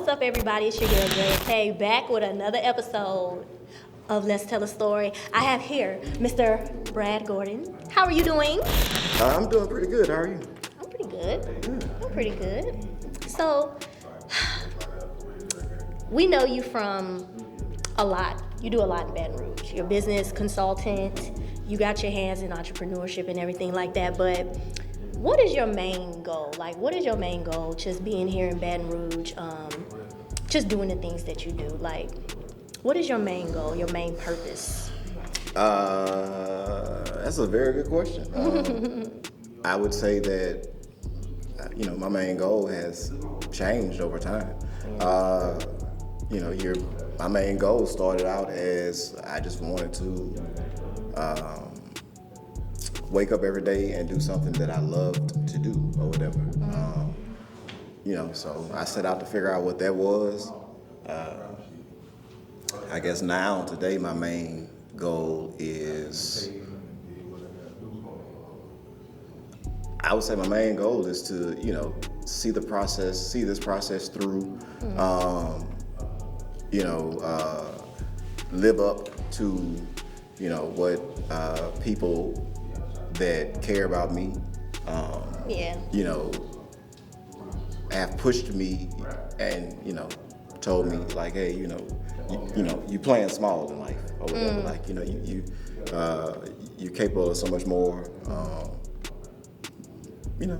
What's up, everybody? It's your girl, Drea Kay, back with another episode of Let's Tell a Story. I have here Mr. Brad Gordan. How are you doing? I'm doing pretty good. How are you? I'm pretty good. I'm pretty good. So, we know you from a lot. You do a lot in Baton Rouge. You're a business consultant. You got your hands in entrepreneurship and everything like that. But what is your main goal? Like, what is your main goal just being here in Baton Rouge, just doing the things that you do? Like, what is your main goal, your main purpose? That's a very good question. I would say that, my main goal has changed over time. My main goal started out as I just wanted to wake up every day and do something that I loved to do or whatever. So I set out to figure out what that was. I guess now, today, my main goal is, I would say my main goal is to, see this process through, live up to, what people that care about me, have pushed me and, told me like, hey, you playing small in life or whatever. Like, you're capable of so much more.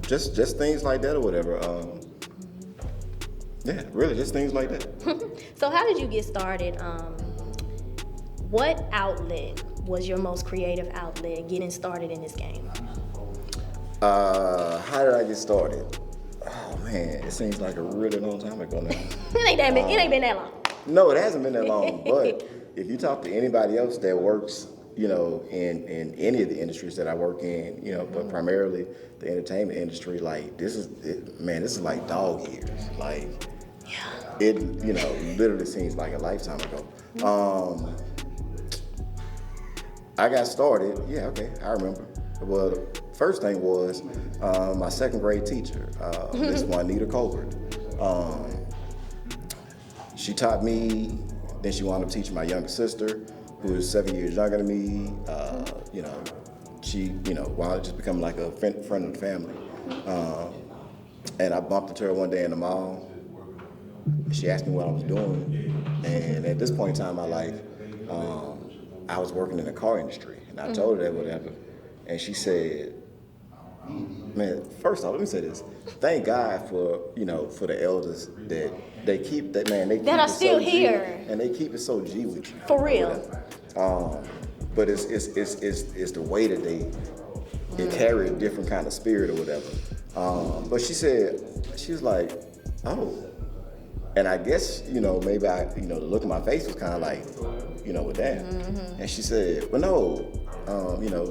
Just things like that or whatever. Really, just things like that. So how did you get started? What outlet was your most creative outlet getting started in this game? How did I get started? Oh man, it seems like a really long time ago now. It ain't been that long. No, it hasn't been that long. But if you talk to anybody else that works, in any of the industries that I work in, but primarily the entertainment industry, like this is like dog years. Like it, literally seems like a lifetime ago. I got started. Yeah, okay, I remember. Well, the first thing was my second grade teacher, Miss Juanita Colbert. She taught me. Then she wound up teaching my younger sister, who is 7 years younger than me. She, wound up just becoming like a friend of the family. And I bumped into her one day in the mall. She asked me what I was doing, and at this point in time in my life, I was working in the car industry, and I told her that whatever, and she said, "Man, first off, let me say this: thank God for for the elders that they keep that that are still here, and they keep it so G with you for real." But it's the way that they carry a different kind of spirit or whatever. But she was like, oh. And I guess, maybe the look on my face was kind of like, well, damn. And she said, well, no,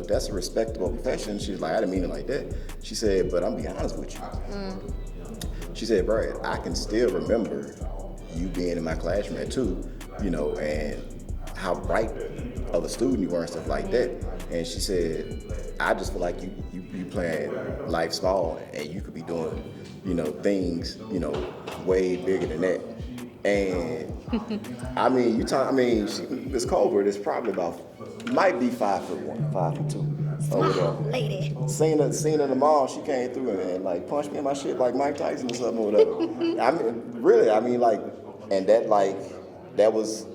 that's a respectable profession. She was like, I didn't mean it like that. She said, but I'm being honest with you. She said, Brad, I can still remember you being in my classroom at 2, and how bright of a student you were and stuff like that. And she said, I just feel like you playing life small and you could be doing, things, way bigger than that. And Miss Colbert is probably might be 5'1", 5'2", or whatever. Lady. Seen her in the mall, she came through and like punched me in my shit like Mike Tyson or something or whatever. And that was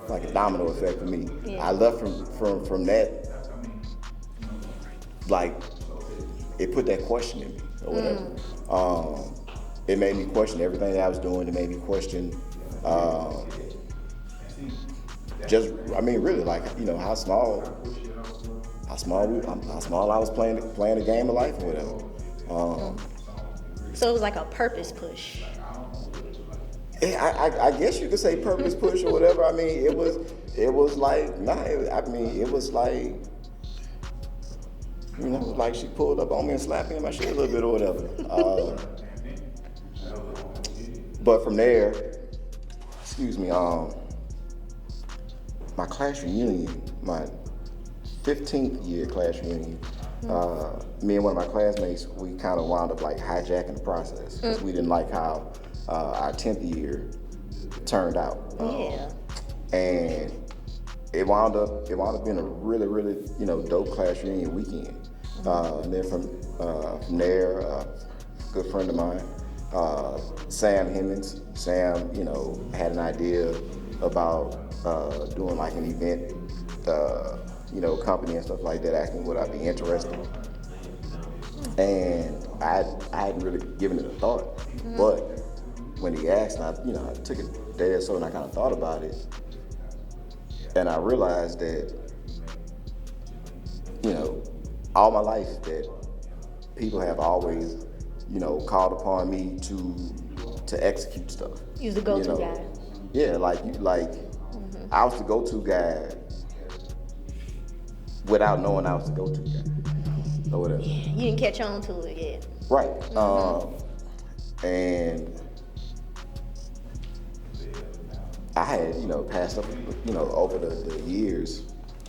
like a domino effect for me. Yeah. I left from that, like, it put that question in me or whatever. It made me question everything that I was doing. It made me question, really, like, how small I was playing the game of life or whatever. So it was like a purpose push. I guess you could say purpose push or whatever. It was like, it was like, like she pulled up on me and slapped me in my shit a little bit or whatever. But from there, my class reunion, my 15th year class reunion, me and one of my classmates, we kind of wound up like hijacking the process because we didn't like how our 10th year turned out. Yeah. And it wound up being a really, really, dope class reunion weekend. And then from there, a good friend of mine, Sam Hemmings. Sam, had an idea about doing like an event, company and stuff like that, asking would I be interested. And I hadn't really given it a thought, but when he asked, I took a day or so and I kind of thought about it, and I realized that, all my life that people have always, called upon me to execute stuff. You're the go-to guy. Yeah, I was the go-to guy without knowing I was the go-to guy. Or whatever. Yeah, you didn't catch on to it yet. Right. And I had, passed up, over the years,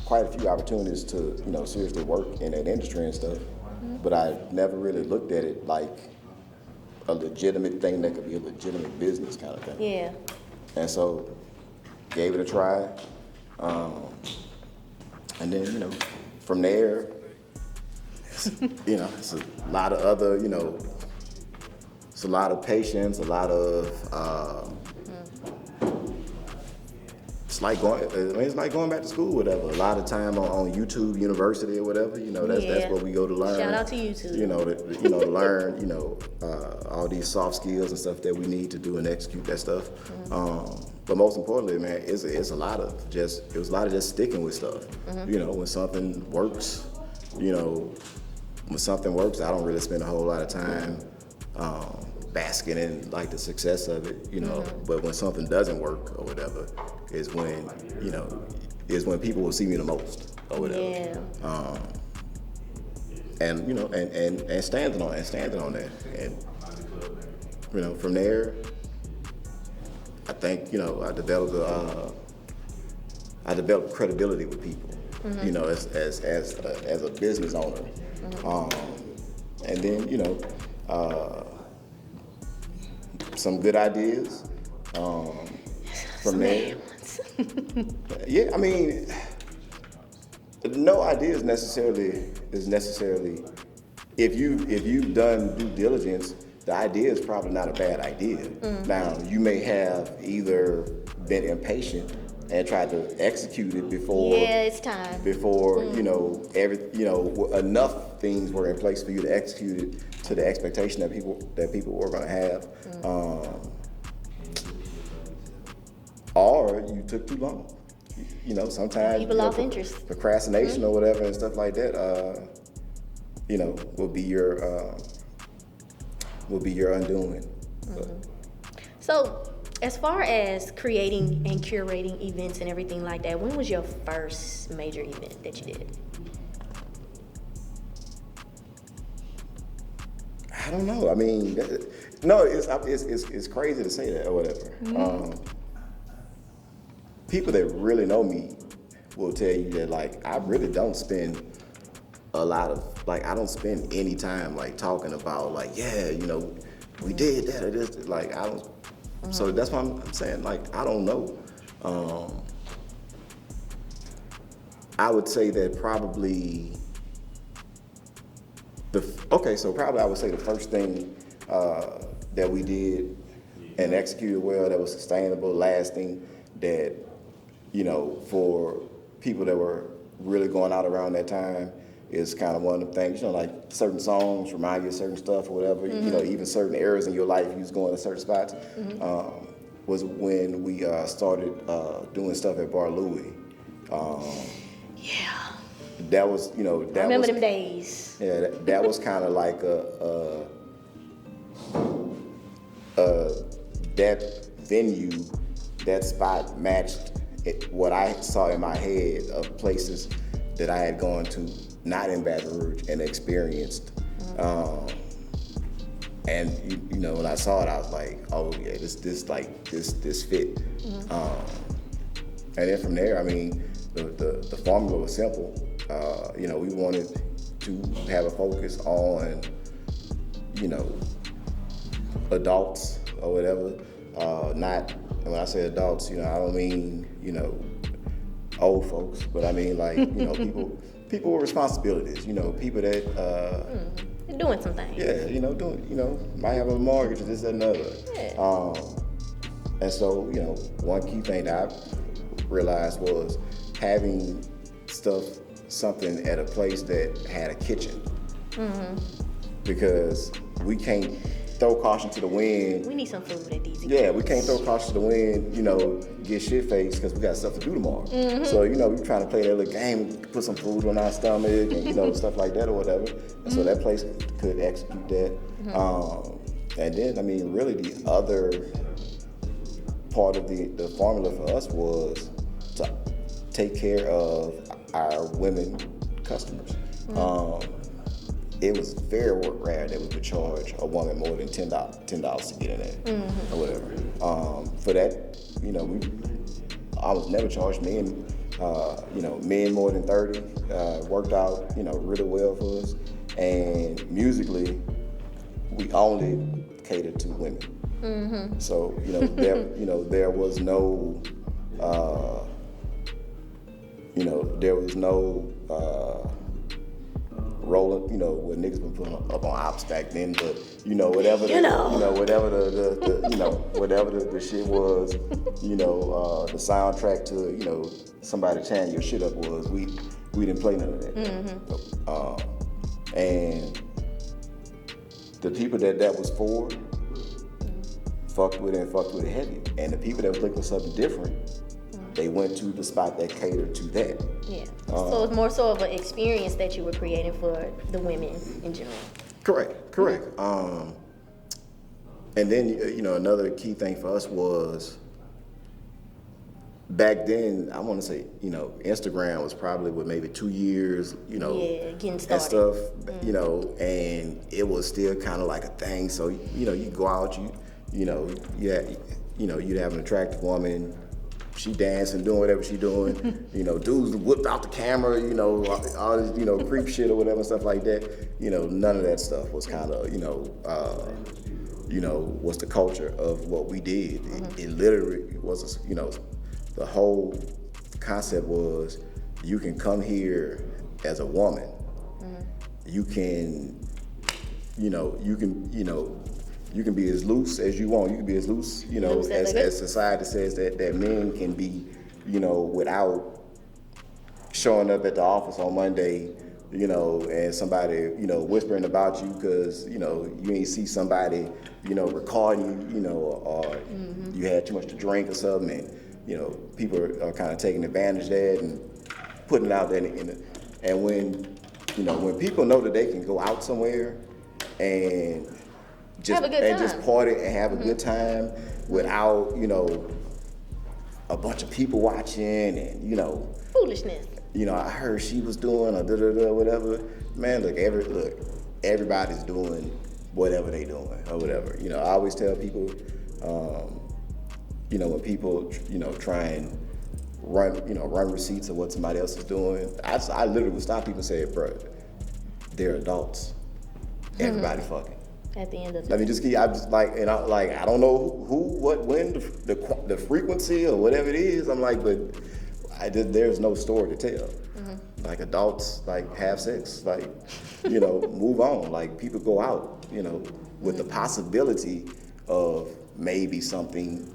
quite a few opportunities to, seriously work in that industry and stuff. But I never really looked at it like a legitimate thing that could be a legitimate business kind of thing. Yeah. And so, gave it a try. And then, from there, it's a lot of other, it's a lot of patience, a lot of, it's like going back to school, whatever. A lot of time on YouTube University or whatever, that's where we go to learn. Shout out to YouTube. To learn, all these soft skills and stuff that we need to do and execute that stuff. But most importantly, man, it was a lot of just sticking with stuff. When something works, when something works, I don't really spend a whole lot of time basking in like the success of it, But when something doesn't work or whatever, is when people will see me the most or whatever. Yeah. And standing on that, and from there, I think I developed credibility with people, as a business owner. And then, some good ideas from there. Yeah, I mean, no idea is necessarily if you've done due diligence, the idea is probably not a bad idea. Now, you may have either been impatient and tried to execute it before. Yeah, it's time. Before enough things were in place for you to execute it to the expectation that people were going to have, or you took too long. Sometimes People lost interest. Procrastination or whatever and stuff like that. Will be your undoing. So, as far as creating and curating events and everything like that, when was your first major event that you did? I don't know. I mean, it's crazy to say that or whatever. People that really know me will tell you that I really don't spend a lot of I don't spend any time talking about we did that or this. I don't. So that's why I'm saying I don't know. I would say that probably I would say the first thing that we did and executed well, that was sustainable, lasting, that for people that were really going out around that time, is kind of one of the things, certain songs remind you of certain stuff or whatever, even certain eras in your life you was going to certain spots, was when we started doing stuff at Bar Louie. Yeah. That was, I remember them days. Yeah, that was kind of like that venue, that spot matched what I saw in my head of places that I had gone to, not in Baton Rouge, and experienced. And when I saw it, I was like, oh yeah, this fit. And then from there, I mean, the formula was simple. We wanted to have a focus on, adults, or whatever. Not, and when I say adults, I don't mean, old folks, but I mean like, people with responsibilities, people that, You're doing some things. might have a mortgage, this, that, and other. Yeah. And so, one key thing that I realized was having something at a place that had a kitchen. Because we can't throw caution to the wind. We need some food at DC. Yeah, we can't throw caution to the wind, get shit-faced because we got stuff to do tomorrow. So, we're trying to play that little game, put some food on our stomach and, stuff like that or whatever. And so that place could execute that. And then, really the other part of the formula for us was to take care of our women customers. It was very rare that we could charge a woman more than $10 to get in there or whatever. For that, I was never charged men, men more than 30. Worked out, really well for us. And musically, we only catered to women. So, there was no, rolling, what niggas been putting up on ops back then, but whatever the shit was, the soundtrack to somebody tearing your shit up was, we didn't play none of that. And the people that was for fucked with it heavy, and the people that was looking for something different, they went to the spot that catered to that. Yeah. So it's more so of an experience that you were creating for the women in general. Correct. And then, another key thing for us was, back then, I want to say, Instagram was probably maybe 2 years, getting started. and stuff, and it was still kind of like a thing. So, you go out, you'd have an attractive woman, she dancing, doing whatever she doing, dudes whipped out the camera, all this, creep shit or whatever and stuff like that. None of that stuff was kind of, was the culture of what we did. It literally was, the whole concept was, you can come here as a woman. You can, you can be as loose as you want. You can be as loose, as society says that men can be, without showing up at the office on Monday, and somebody, whispering about you because, you ain't see somebody, recording you, or you had too much to drink or something, and, people are kind of taking advantage of that and putting it out there. And when, when people know that they can go out somewhere and just party and have a good time without, a bunch of people watching and, foolishness. I heard she was doing or whatever. Man, everybody's doing whatever they doing or whatever. I always tell people, when people, try and run receipts of what somebody else is doing, I literally would stop people and say, bro, they're adults. Everybody fucking. At the end of the Let me just keep. I don't know who, what, when, the frequency or whatever it is. I'm like, but there's no story to tell. Like adults, have sex, move on. Like people go out, with the possibility of maybe something,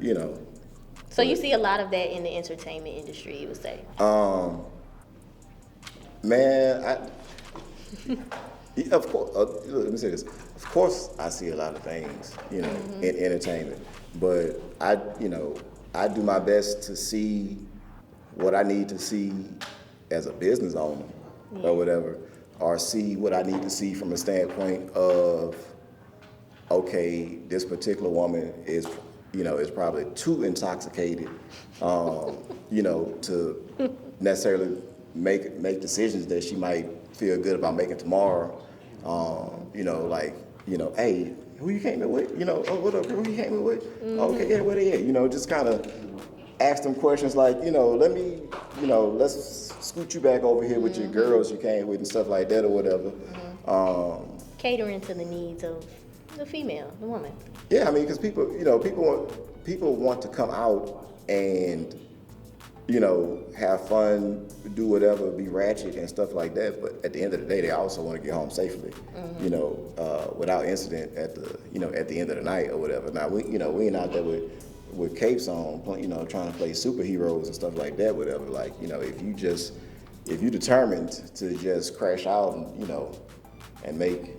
So you see a lot of that in the entertainment industry, you would say? Man, of course, let me say this. Of course, I see a lot of things, in entertainment, but I do my best to see what I need to see as a business owner or whatever, or see what I need to see from a standpoint of, okay, this particular woman is probably too intoxicated, to necessarily make decisions that she might feel good about making tomorrow. Hey, who you came in with? Oh, what up, who you came in with? Okay, yeah, where they at? Just kind of ask them questions like, let's scoot you back over here with your girls you came with and stuff like that or whatever. Catering to the needs of The female, the woman. Yeah, I mean, because people want to come out and, have fun, do whatever, be ratchet and stuff like that. But at the end of the day, they also want to get home safely, without incident at the end of the night or whatever. Now we ain't out there with capes on, trying to play superheroes and stuff like that, whatever. Like, if you determined to just crash out and make,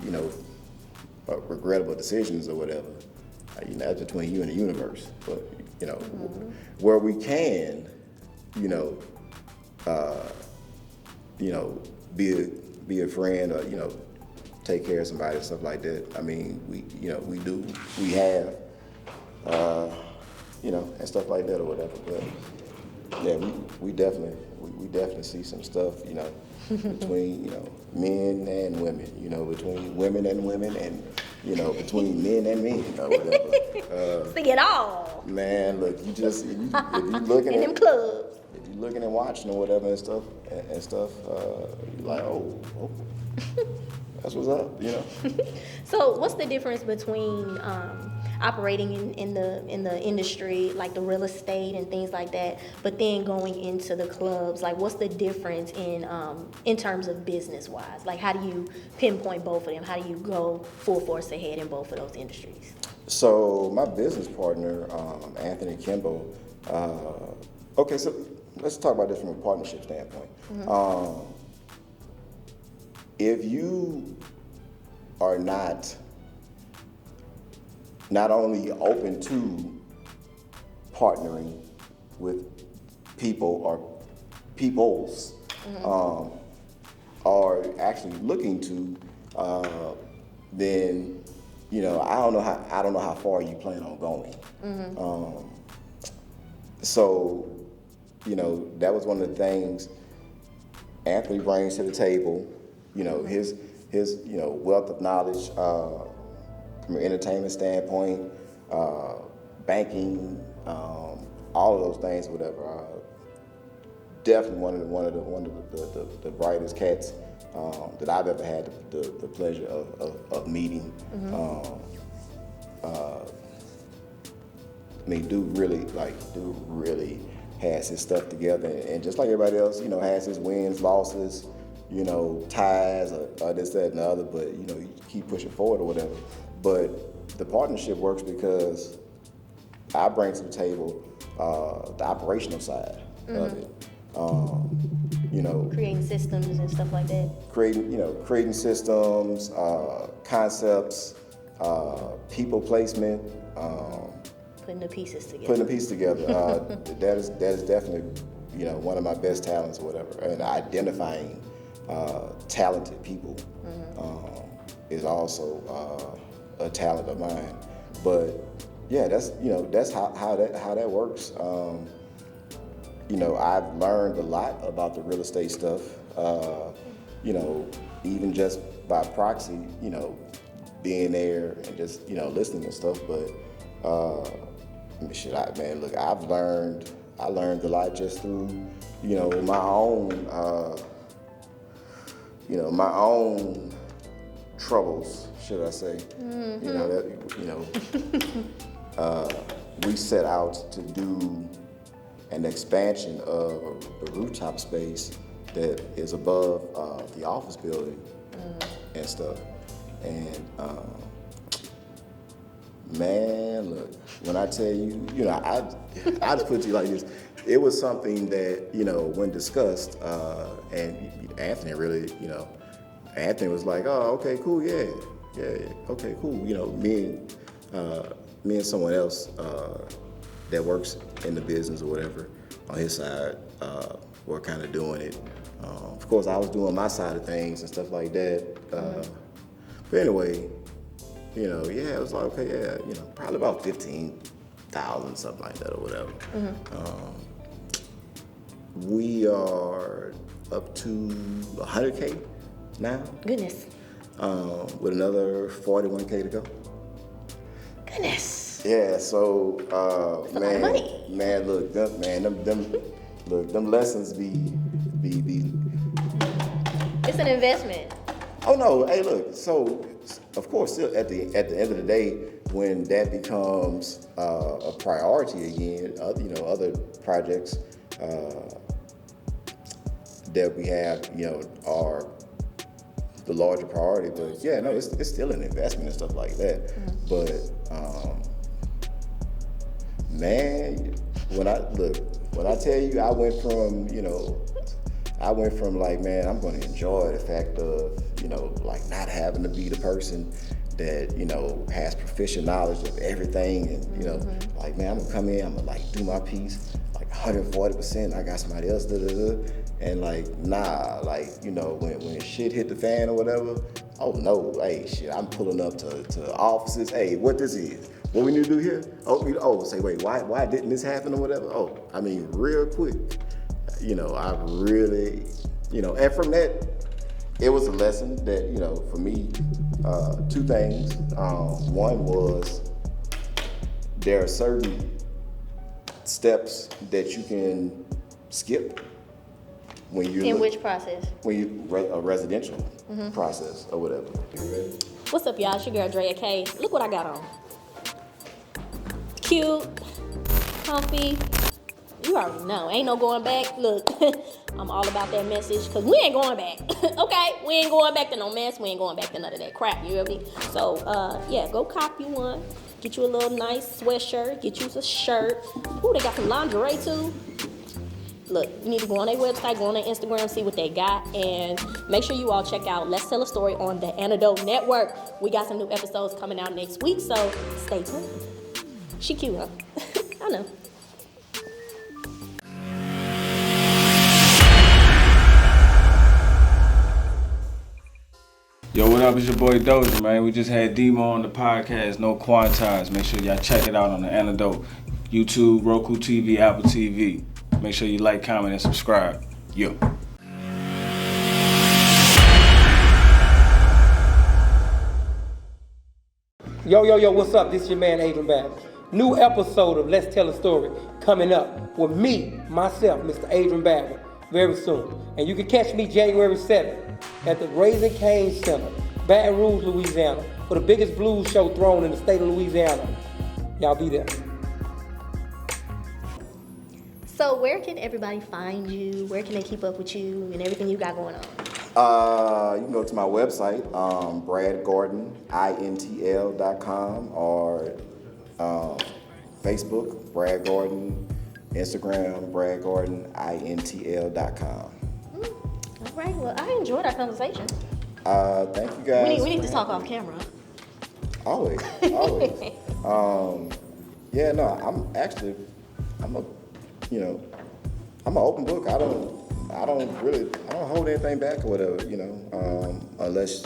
regrettable decisions or whatever, that's between you and the universe. But, where we can, be a friend or, take care of somebody and stuff like that. I mean, we have, and stuff like that or whatever. But yeah, we definitely see some stuff, between, men and women, between women and women and, between men and men or whatever. See it all. Man, look, if you looking in them clubs. If you looking and watching or whatever and stuff, you're like, oh, that's what's up, So what's the difference between operating in the industry, like the real estate and things like that, but then going into the clubs? Like, what's the difference in terms of business wise? Like, how do you pinpoint both of them? How do you go full force ahead in both of those industries? So my business partner, Anthony Kimball. Okay, so let's talk about this from a partnership standpoint. If you are not only open to partnering with people or peoples, are actually looking to, then I don't know how far you plan on going. So that was one of the things Anthony brings to the table. His wealth of knowledge from an entertainment standpoint, banking, all of those things, whatever. Definitely one of the brightest cats that I've ever had the pleasure of meeting. I mean, dude really has his stuff together, and just like everybody else, has his wins, losses, ties, or this, that, and the other. But you keep pushing forward or whatever. But the partnership works because I bring to the table the operational side of it. Creating systems and stuff like that. Creating systems, concepts, people placement. Putting the pieces together. Putting the pieces together. That is definitely, one of my best talents or whatever. And identifying talented people is also a talent of mine. But yeah, that's how that works. I've learned a lot about the real estate stuff. Even just by proxy, being there and just listening and stuff. But I learned a lot just through my own troubles, should I say? We set out to do an expansion of the rooftop space that is above the office building and stuff. And man, look, when I tell you, I just put it to you like this. It was something that, when discussed, and Anthony really, Anthony was like, oh, okay, cool, yeah, okay, cool. Me and someone else that works in the business or whatever on his side were kind of doing it. Of course, I was doing my side of things and stuff like that. But anyway, it was like, okay, yeah, probably about 15,000, something like that or whatever. We are up to 100K now. Goodness. With another 41K to go. Goodness. Yeah, so That's a lot of money. Man, look, them lessons be. It's an investment. Oh no, hey look, so of course still at the end of the day, when that becomes a priority again, other projects that we have, are the larger priority. But yeah, no, it's still an investment and stuff like that. But man, when I tell you, I went from like, man, I'm going to enjoy the fact of, like not having to be the person that, has proficient knowledge of everything. And, like, man, I'm going to come in, I'm going to like do my piece, like 140%. I got somebody else, and like, nah, like, when shit hit the fan or whatever, oh no, hey, shit, I'm pulling up to offices. Hey, what this is? What we need to do here? Say, wait, why didn't this happen or whatever? Oh, I mean, real quick. I really, and from that, it was a lesson that, for me, two things. One was there are certain steps that you can skip when you're In which process? When you a residential process or whatever. What's up, y'all? It's your girl Drea Kay. Look what I got on. Cute, comfy. You already know. Ain't no going back. Look, I'm all about that message because we ain't going back. Okay? We ain't going back to no mess. We ain't going back to none of that crap. You hear me? So, yeah, go cop you one. Get you a little nice sweatshirt. Get you a shirt. Ooh, they got some lingerie too. Look, you need to go on their website, go on their Instagram, see what they got, and make sure you all check out Let's Tell a Story on the Antidote Network. We got some new episodes coming out next week, so stay tuned. She cute, huh? I know. Yo, what up? It's your boy Doja, man. We just had Demo on the podcast, No Quantize. Make sure y'all check it out on the Antidote. YouTube, Roku TV, Apple TV. Make sure you like, comment, and subscribe. Yo. Yo, what's up? This is your man, Adrian Babbitt. New episode of Let's Tell a Story coming up with me, myself, Mr. Adrian Babbitt, very soon. And you can catch me January 7th at the Raising Cane's Center, Baton Rouge, Louisiana, for the biggest blues show thrown in the state of Louisiana. Y'all be there. So where can everybody find you? Where can they keep up with you and everything you got going on? You can go to my website, Brad Gordan, intl.com, or Facebook, Brad Gordan, Instagram, Brad Gordan, intl.com. All right, well, I enjoyed our conversation. Thank you guys. We need to talk off camera. Always. Yeah, no, I'm an open book. I don't hold anything back or whatever, unless,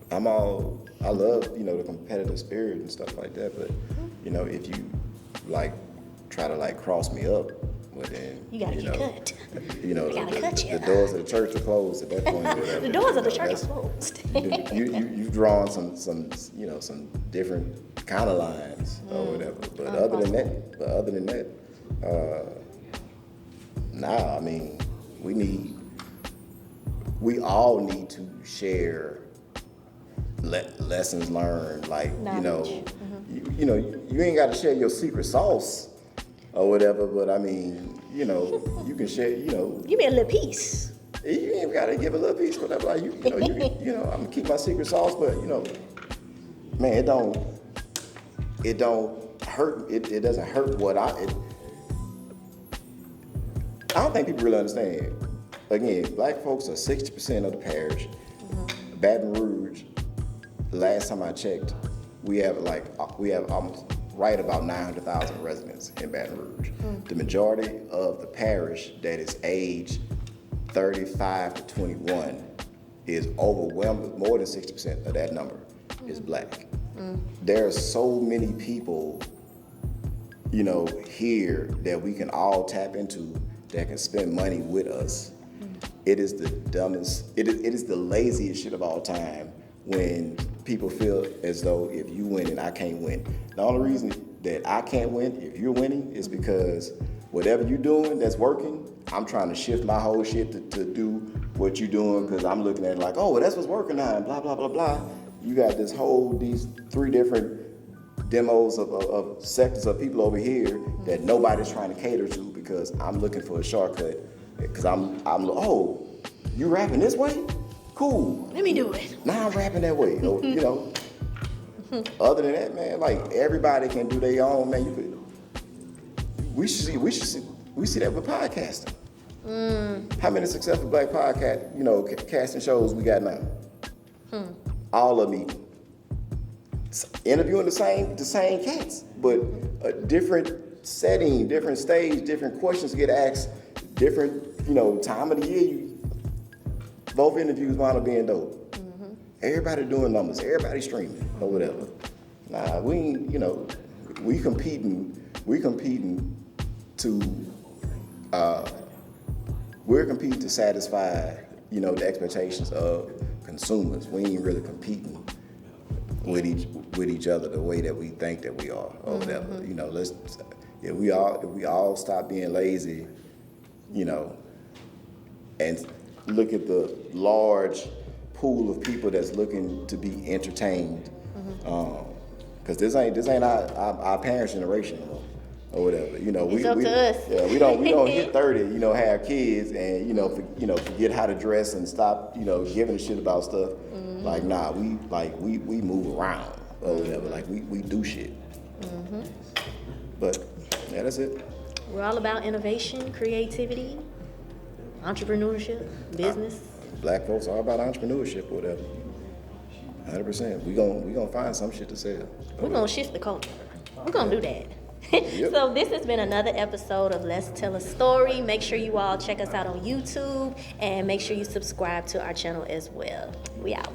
I love, the competitive spirit and stuff like that, but, if you, try to, cross me up, well, then, You gotta get cut. The doors of the church are closed at that point. Whatever, The doors of the church are closed. You've drawn some different kind of lines or whatever. But other than that, I mean, we all need to share lessons learned. Knowledge. You ain't got to share your secret sauce or whatever. But I mean, you can share. Give me a little piece. You ain't got to give a little piece, whatever. I'm gonna keep my secret sauce, but man, it don't hurt. It doesn't hurt what I don't think people really understand. Again, black folks are 60% of the parish. Baton Rouge, last time I checked, we have almost right about 900,000 residents in Baton Rouge. The majority of the parish that is aged 35 to 21 is overwhelming. More than 60% of that number is black. There are so many people, here that we can all tap into that can spend money with us. It is the dumbest, it is the laziest shit of all time when people feel as though if you win and I can't win. The only reason that I can't win if you're winning is because whatever you're doing that's working, I'm trying to shift my whole shit to do what you doing because I'm looking at it like, oh, well, that's what's working now, and blah, blah, blah, blah. You got these 3 different demos of sectors of people over here that nobody's trying to cater to because I'm looking for a shortcut. Because oh, you rapping this way? Cool. Let me do it. Now I'm rapping that way. You know. Other than that, man, like everybody can do their own, man. We see that with podcasting. How many successful black podcast, casting shows we got now? All of them interviewing the same cats, but a different setting, different stage, different questions get asked, different, time of the year. Both interviews wind up being dope. Everybody doing numbers, everybody streaming or whatever. Nah, we ain't, we competing to satisfy, the expectations of consumers. We ain't really competing with each other the way that we think that we are or whatever. If we all stop being lazy, and look at the large pool of people that's looking to be entertained, because this ain't our parents' generation or whatever. It's up to us. Yeah, we don't hit 30, have kids and forget how to dress and stop giving a shit about stuff. Like nah, we move around or whatever. Like we do shit. But yeah, that's it. We're all about innovation, creativity, entrepreneurship, business. Black folks are about entrepreneurship or whatever. 100%. We gonna find some shit to sell. We're gonna shift the culture. We're gonna do that. Yep. So this has been another episode of Let's Tell a Story. Make sure you all check us out on YouTube and make sure you subscribe to our channel as well. We out.